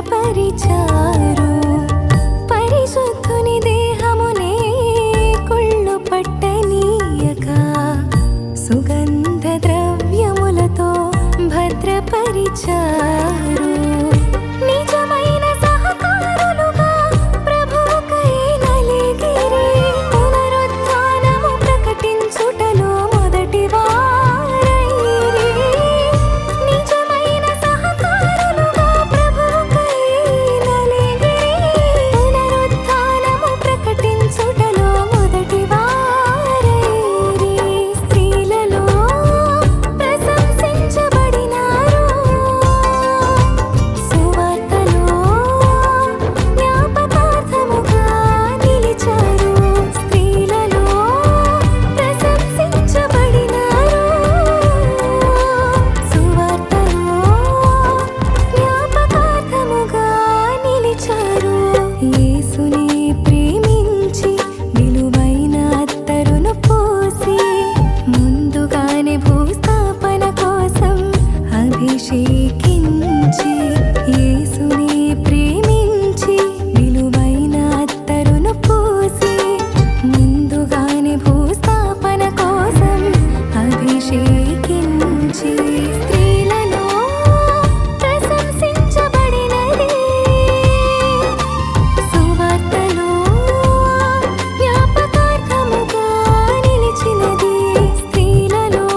భద్రపరిచారు. పరిశుద్ధుని దేహమునే కుళ్ళు పట్టనీయక సుగంధ ద్రవ్యములతో భద్రపరిచారు. నిజమైన సహకారులుగా ప్రభువుకై నలిగిరి. పునరుత్థానము ప్రకటించుటలో మొదటి వారైరి. నిజమైన సహకారులుగా ప్రభువుకై నలిగిరి. పునరుత్థానము ప్రకటించుటలో మొదటి వారైరి. స్త్రీలలో ప్రశంసించబడినారు. సువార్తలో జ్ఞాపకార్థముగా నిలిచారు. స్త్రీలలో ప్రశంసించబడినారు. సువార్తలో జ్ఞాపకార్థముగా నిలిచారు. యేసుని ప్రేమించి విలువైన అత్తరును పోసి ముందుగానే భూస్థాపన కోసం అభిషేకించి. యేసుని ప్రేమించి విలువైన అత్తరును పోసి ముందుగానే భూస్థాపన కోసం అభిషేకించి. స్త్రీలలో ప్రశంసించబడినది. సువార్తలో జ్ఞాపకార్థముగా నిలిచినది. స్త్రీలలో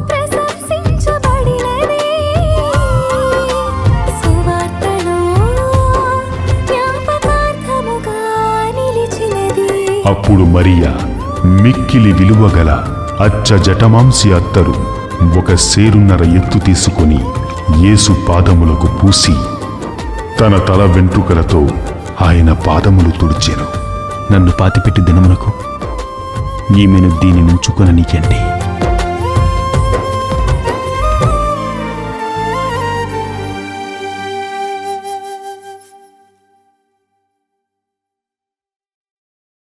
ప్రశంసించబడినది. సువార్తలో జ్ఞాపకార్థముగా నిలిచినది. అప్పుడు మరియా మిక్కిలి విలువగల అచ్చ జటమాంసి అత్తరు ఒక సేరున్నర ఎత్తు తీసుకొని యేసు పాదములకు పూసి తన తల వెంట్రుకలతో ఆయన పాదములు తుడిచెను. నన్ను పాతిపెట్టి దినమునకు ఈమెను దీని నుంచుకొననీయండి.